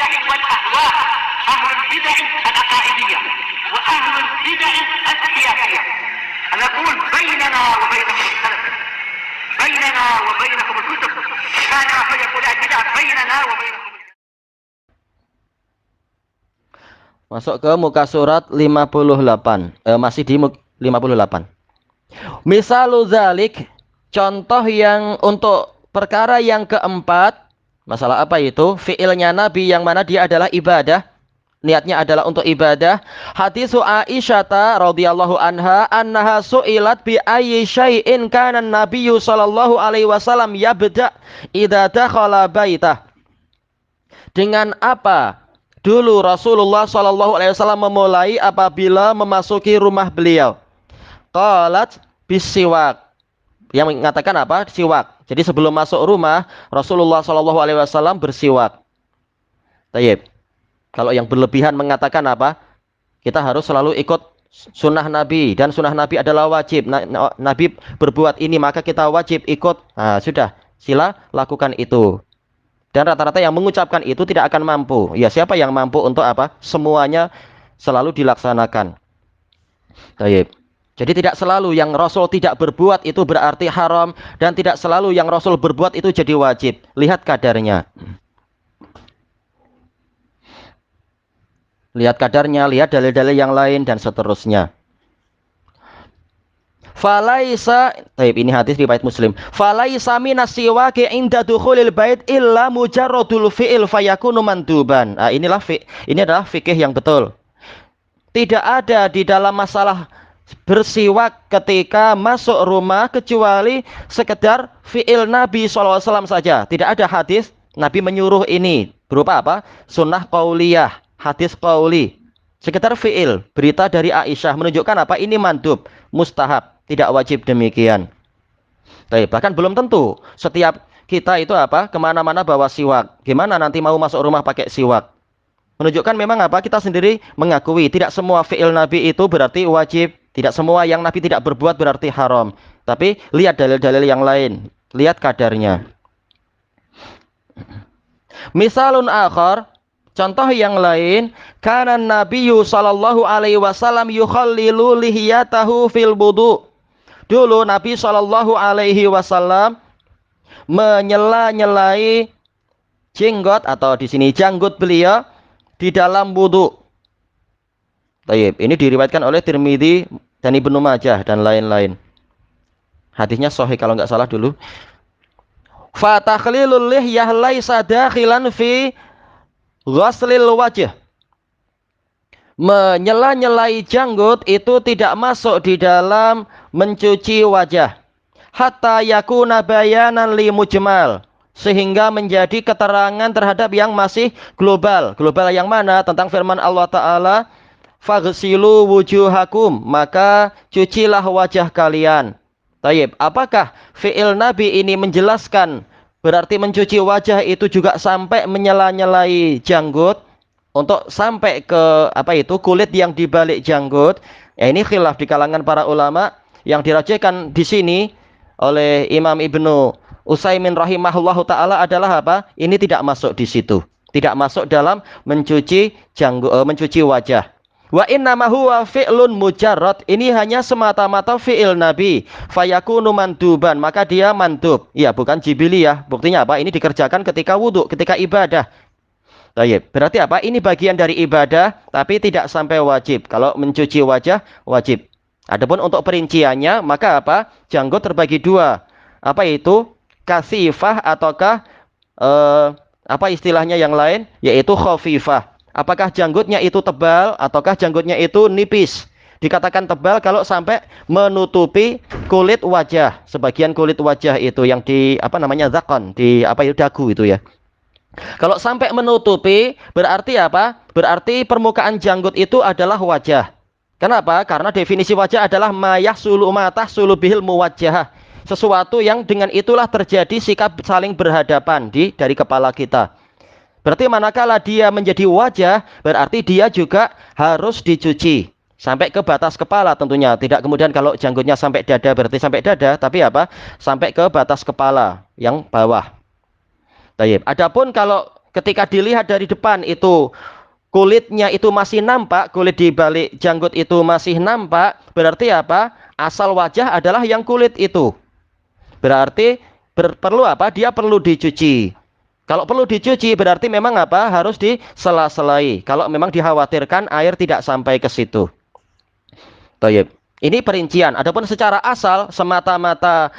البدع والأهواء، أهل البدع العقائدية وأهل البدع السياسية. نقول بيننا وبينكم السلف، بيننا وبينكم الكتب، كان فيقول البدع بيننا وبينكم. Masuk ke muka surat 58. Masih di 58. Misalu dzalik, contoh yang untuk perkara yang keempat, masalah apa itu? Fi'ilnya Nabi yang mana dia adalah ibadah. Niatnya adalah untuk ibadah. Hadisu Aisyata radhiyallahu anha annaha su'ilat bi ayyi syai'in kana an-nabiyyu sallallahu alaihi wasallam yabda idza dakhala baitah. Dengan apa dulu Rasulullah sallallahu alaihi wasallam memulai apabila memasuki rumah beliau? Qalat bisiwak. Yang mengatakan apa? Siwak. Jadi sebelum masuk rumah Rasulullah sallallahu alaihi wasallam bersiwak. Tayyib. Kalau yang berlebihan mengatakan apa? Kita harus selalu ikut sunnah Nabi. Dan sunnah Nabi adalah wajib. Nabi berbuat ini maka kita wajib ikut. Nah sudah. Sila lakukan itu. Dan rata-rata yang mengucapkan itu tidak akan mampu. Ya siapa yang mampu untuk apa? Semuanya selalu dilaksanakan. Tayyib. Jadi tidak selalu yang Rasul tidak berbuat itu berarti haram. Dan tidak selalu yang Rasul berbuat itu jadi wajib. Lihat kadarnya. Lihat kadarnya, lihat dalil-dalil yang lain dan seterusnya. Falaisa, ini hadis riwayat Muslim. Falaisa minas siwaki inda dukhulil bait illa mujarradul fi'il fayakunu manduban. Nah, ini adalah fikih yang betul. Tidak ada di dalam masalah bersiwak ketika masuk rumah kecuali sekedar fi'il Nabi SAW saja. Tidak ada hadis Nabi menyuruh ini. Berupa apa? Sunnah qauliyah. Hadis qauli, sekitar fi'il, berita dari Aisyah menunjukkan apa? Ini mandub, mustahab, tidak wajib demikian. Tapi bahkan belum tentu setiap kita itu apa? Kemana-mana bawa siwak. Gimana nanti mau masuk rumah pakai siwak? Menunjukkan memang apa? Kita sendiri mengakui tidak semua fi'il Nabi itu berarti wajib, tidak semua yang Nabi tidak berbuat berarti haram. Tapi lihat dalil-dalil yang lain, lihat kadarnya. Misalun akhar. Contoh yang lain, kana Nabiyyu sallallahu alaihi wasallam yukhallilu lihiyatahu fil wudu. Dulu Nabi sallallahu alaihi wasallam menyela-nyelai jenggot atau di sini janggut beliau di dalam wudu. Baik, ini diriwayatkan oleh Tirmidzi dan Ibnu Majah dan lain-lain. Hadisnya sahih kalau nggak salah dulu. Fa takhlilul lihyah laisa dakhilan fi ghuslil wajh. Menyela-nyelai janggut itu tidak masuk di dalam mencuci wajah. Hatta yakuna bayanan li mujmal. Sehingga menjadi keterangan terhadap yang masih global. Global yang mana? Tentang firman Allah Ta'ala. Faghsilu wujuhakum. Maka cucilah wajah kalian. Tayyib. Apakah fi'il Nabi ini menjelaskan berarti mencuci wajah itu juga sampai menyela-nyelai janggut untuk sampai ke apa itu kulit yang dibalik janggut. Ya ini khilaf di kalangan para ulama. Yang dirajihkan di sini oleh Imam Ibnu Utsaimin rahimahullahu taala adalah apa? Ini tidak masuk di situ. Tidak masuk dalam mencuci janggut, mencuci wajah. Wa innama huwa fi'lun mujarrad. Ini hanya semata-mata fi'il Nabi. Fayakunu manduban. Maka dia mandub. Ya, bukan jibiliyah. Buktinya apa? Ini dikerjakan ketika wudhu, ketika ibadah. Baik. Berarti apa? Ini bagian dari ibadah, tapi tidak sampai wajib. Kalau mencuci wajah, wajib. Adapun untuk perinciannya, maka apa? Janggut terbagi dua. Apa itu? Kasifah ataukah apa istilahnya yang lain? Yaitu khafifah. Apakah janggutnya itu tebal ataukah janggutnya itu nipis? Dikatakan tebal kalau sampai menutupi kulit wajah. Sebagian kulit wajah itu yang di apa namanya zakon, di apa itu dagu itu ya. Kalau sampai menutupi berarti apa? Berarti permukaan janggut itu adalah wajah. Kenapa? Karena definisi wajah adalah mayahsulu matahsulu bihil muwajjah. Sesuatu yang dengan itulah terjadi sikap saling berhadapan dari kepala kita. Berarti manakala dia menjadi wajah, berarti dia juga harus dicuci. Sampai ke batas kepala tentunya. Tidak kemudian kalau janggutnya sampai dada, berarti sampai dada. Tapi apa? Sampai ke batas kepala yang bawah. Tayyib. Adapun kalau ketika dilihat dari depan itu kulitnya itu masih nampak, kulit di balik janggut itu masih nampak, berarti apa? Asal wajah adalah yang kulit itu. Berarti perlu apa? Dia perlu dicuci. Kalau perlu dicuci berarti memang apa? Harus disela-selai. Kalau memang dikhawatirkan air tidak sampai ke situ. Baik. Ini perincian. Adapun secara asal semata-mata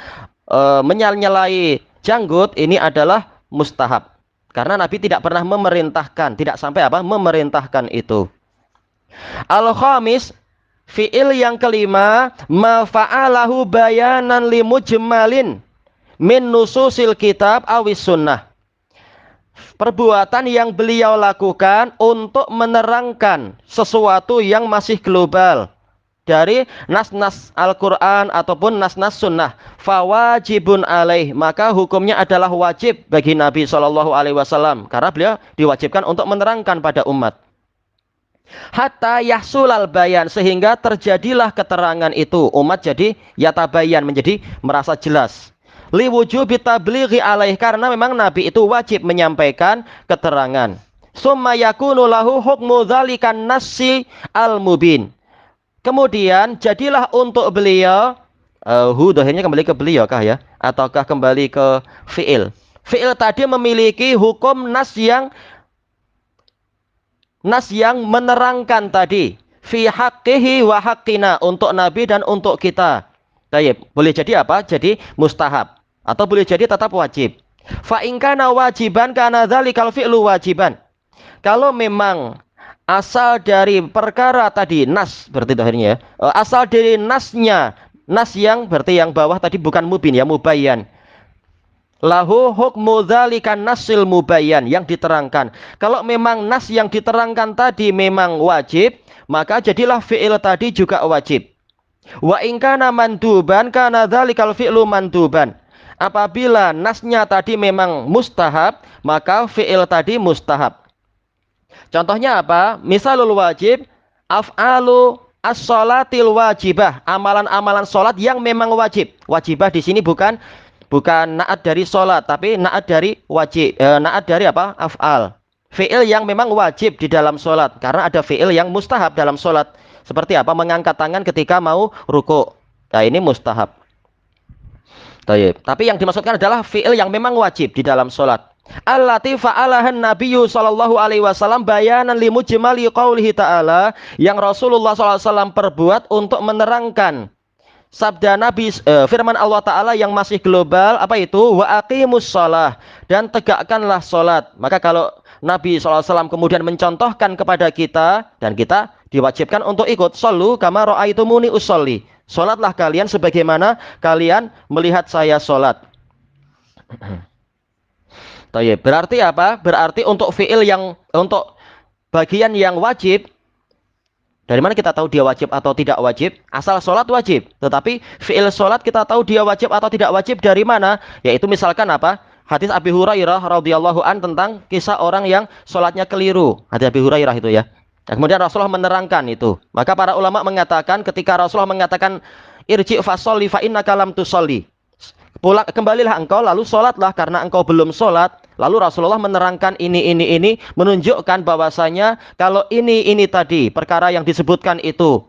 menyala-nyalai janggut ini adalah mustahab. Karena Nabi tidak pernah memerintahkan, tidak sampai apa? Memerintahkan itu. Al-khamis, fi'il yang kelima, ma fa'alahu bayanan limujmalin min nususil kitab awis sunnah. Perbuatan yang beliau lakukan untuk menerangkan sesuatu yang masih global dari nas-nas Al-Quran ataupun nas-nas sunnah, fawajibun alaih, maka hukumnya adalah wajib bagi Nabi SAW karena beliau diwajibkan untuk menerangkan pada umat. Hatta yahsulal bayan, sehingga terjadilah keterangan itu, umat jadi yatabayan, menjadi merasa jelas. Liwujubi tablighi alaih, karena memang Nabi itu wajib menyampaikan keterangan. Summa yakunu lahu hukmu dzalikan nassi al-mubin. Kemudian jadilah untuk beliau, dohirnya kembali ke beliau kah ya? Ataukah kembali ke fi'il? Fi'il tadi memiliki hukum nas yang menerangkan tadi. Fi haqqihi wa haqqina, untuk Nabi dan untuk kita. Baik, boleh jadi apa? Jadi mustahab. Atau boleh jadi tetap wajib. Fa in kana wajiban kana dzalikal fi'lu wajiban. Kalau memang asal dari perkara tadi nas, berarti akhirnya ya. Asal dari nasnya, nas yang berarti yang bawah tadi bukan mubin ya, mubayyan. Lahu hukmu dzalikan nasil mubayyan, yang diterangkan. Kalau memang nas yang diterangkan tadi memang wajib, maka jadilah fi'il tadi juga wajib. Wa in kana manduban kana dzalikal fi'lu manduban. Apabila nasnya tadi memang mustahab, maka fi'il tadi mustahab. Contohnya apa? Misalul wajib, af'alu as-sholatil wajibah, amalan-amalan sholat yang memang wajib. Wajibah di sini bukan naat dari sholat, tapi naat dari wajib. Naat dari apa? Af'al. Fi'il yang memang wajib di dalam sholat. Karena ada fi'il yang mustahab dalam sholat. Seperti apa? Mengangkat tangan ketika mau ruku'. Nah, ini mustahab. Tapi yang dimaksudkan adalah fi'il yang memang wajib di dalam sholat. Allati fa'alahan nabiyyu sallallahu alaihi wasallam bayanan limujmali qaulihi ta'ala, yang Rasulullah SAW perbuat untuk menerangkan sabda Nabi, firman Allah Ta'ala yang masih global, apa itu? Wa aqimus shalah, dan tegakkanlah sholat. Maka kalau Nabi SAW kemudian mencontohkan kepada kita, dan kita diwajibkan untuk ikut, shollu kama ra'aitumuni usolli, sholatlah kalian sebagaimana kalian melihat saya sholat. Berarti apa? Berarti untuk fi'il yang, untuk bagian yang wajib, dari mana kita tahu dia wajib atau tidak wajib? Asal sholat wajib. Tetapi fi'il sholat kita tahu dia wajib atau tidak wajib dari mana? Yaitu misalkan apa? Hadis Abi Hurairah radhiyallahu an tentang kisah orang yang sholatnya keliru. Hadis Abi Hurairah itu ya. Nah, kemudian Rasulullah menerangkan itu. Maka para ulama mengatakan, ketika Rasulullah mengatakan irji' fasholli fa innaka lam tusolli, pulang kembalilah engkau lalu sholatlah karena engkau belum sholat. Lalu Rasulullah menerangkan ini menunjukkan bahwasanya kalau ini tadi perkara yang disebutkan itu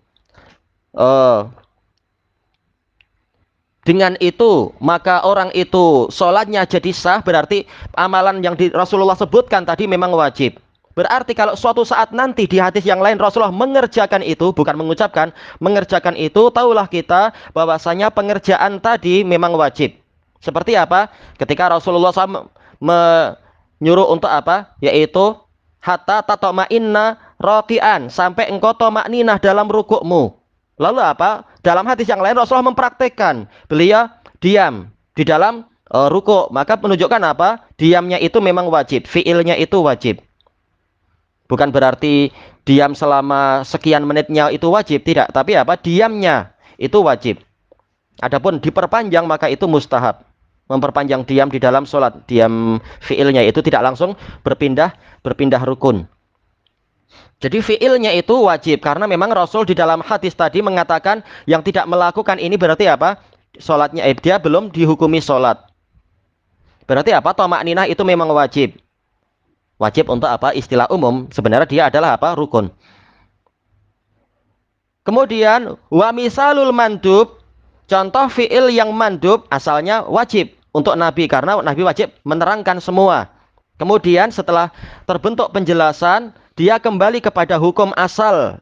dengan itu maka orang itu sholatnya jadi sah, berarti amalan yang Rasulullah sebutkan tadi memang wajib. Berarti kalau suatu saat nanti di hadis yang lain Rasulullah mengerjakan itu, bukan mengucapkan, mengerjakan itu, tahulah kita bahwasanya pengerjaan tadi memang wajib. Seperti apa? Ketika Rasulullah SAW menyuruh untuk apa? Yaitu hatta tatma'inna raqi'an, sampai engkau tamakninah dalam rukukmu. Lalu apa? Dalam hadis yang lain Rasulullah mempraktekkan, beliau diam di dalam rukuk, maka menunjukkan apa? Diamnya itu memang wajib, fiilnya itu wajib. Bukan berarti diam selama sekian menitnya itu wajib, tidak, tapi apa? Diamnya itu wajib. Adapun diperpanjang maka itu mustahab. Memperpanjang diam di dalam sholat, diam fiilnya itu tidak langsung berpindah rukun. Jadi fiilnya itu wajib karena memang Rasul di dalam hadis tadi mengatakan yang tidak melakukan ini berarti apa? Sholatnya dia belum dihukumi sholat. Berarti apa? Tamakninah itu memang wajib. Wajib untuk apa? Istilah umum. Sebenarnya dia adalah apa? Rukun. Kemudian wa misalul mandub, contoh fiil yang mandub asalnya wajib untuk Nabi karena Nabi wajib menerangkan semua. Kemudian setelah terbentuk penjelasan, dia kembali kepada hukum asal.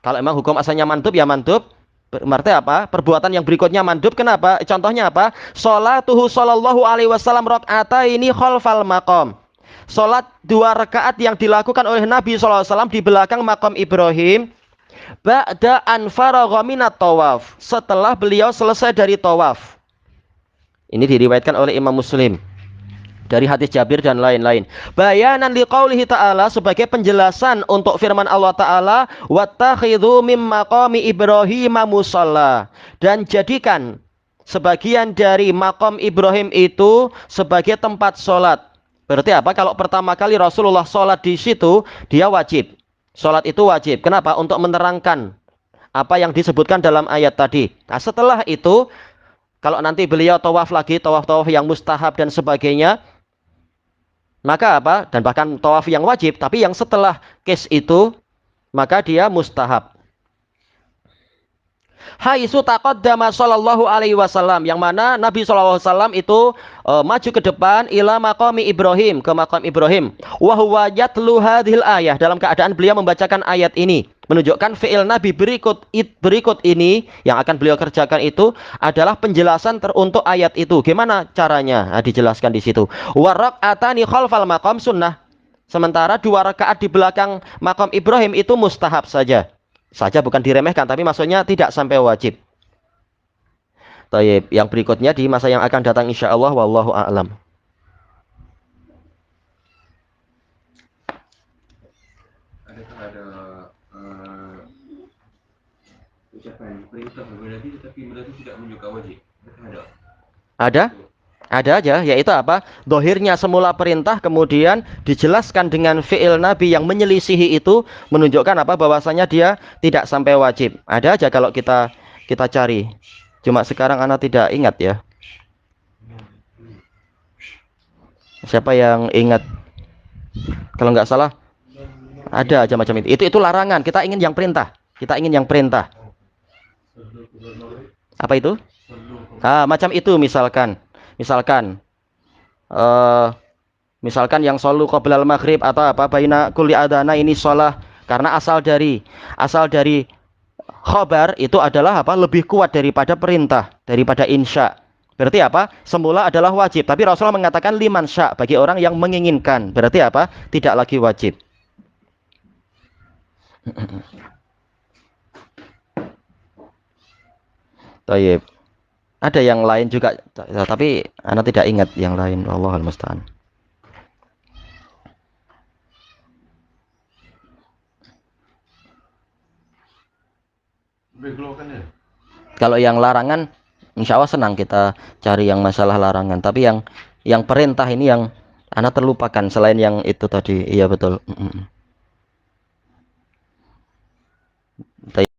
Kalau emang hukum asalnya mandub ya mandub. Berarti apa? Perbuatan yang berikutnya mandub. Kenapa? Contohnya apa? Sholatuhu sallallahu alaihi wasallam rakaataini khalfal maqam. Salat 2 rakaat yang dilakukan oleh Nabi sallallahu alaihi wasallam di belakang makam Ibrahim. Ba'da an faragha minat tawaf, setelah beliau selesai dari tawaf. Ini diriwayatkan oleh Imam Muslim dari hadis Jabir dan lain-lain. Bayanan liqaulihi ta'ala, sebagai penjelasan untuk firman Allah Ta'ala, wattakhidhu mim maqami Ibrahim musalla, dan jadikan sebagian dari makam Ibrahim itu sebagai tempat sholat. Berarti apa? Kalau pertama kali Rasulullah sholat di situ, dia wajib. Sholat itu wajib. Kenapa? Untuk menerangkan apa yang disebutkan dalam ayat tadi. Nah, setelah itu, kalau nanti beliau tawaf lagi, tawaf-tawaf yang mustahab dan sebagainya, maka apa? Dan bahkan tawaf yang wajib, tapi yang setelah case itu, maka dia mustahab. Haitsu taqaddama sallallahu alaihi wasallam, yang mana Nabi sallallahu alaihi wasallam itu maju ke depan ila maqami Ibrahim, ke makam Ibrahim. Wa huwa yatlu hadhil ayah, dalam keadaan beliau membacakan ayat ini, menunjukkan fi'il Nabi berikut ini yang akan beliau kerjakan itu adalah penjelasan untuk ayat itu. Gimana caranya? Nah, dijelaskan di situ. Wa rak'atani khalfal maqam sunnah. Sementara 2 rakaat di belakang makam Ibrahim itu mustahab saja, bukan diremehkan, tapi maksudnya tidak sampai wajib. Taib. Yang berikutnya di masa yang akan datang insya Allah, wallahu a'lam. Adakah ada ucapan perintah berarti tetapi berarti tidak menunjukkan wajib? Ada? Ada aja, yaitu apa? Dohirnya semula perintah, kemudian dijelaskan dengan fi'il Nabi yang menyelisihi itu, menunjukkan apa? Bahwasanya dia tidak sampai wajib. Ada aja kalau kita cari. Cuma sekarang anak tidak ingat ya. Siapa yang ingat? Kalau nggak salah, ada aja macam itu. Itu larangan. Kita ingin yang perintah. Apa itu? Macam itu misalkan. Misalkan yang solu qoblal maghrib atau apa baina kulli adana, ini sholah, karena asal dari khobar itu adalah apa? Lebih kuat daripada perintah, daripada insya. Berarti apa? Semula adalah wajib, tapi Rasulullah mengatakan liman sya, bagi orang yang menginginkan. Berarti apa? Tidak lagi wajib. Tayyib. Ada yang lain juga, tapi Anda tidak ingat yang lain. Wallahul musta'an. Kalau yang larangan, insya Allah senang kita cari yang masalah larangan. Tapi yang perintah ini yang Anda terlupakan selain yang itu tadi. Iya betul.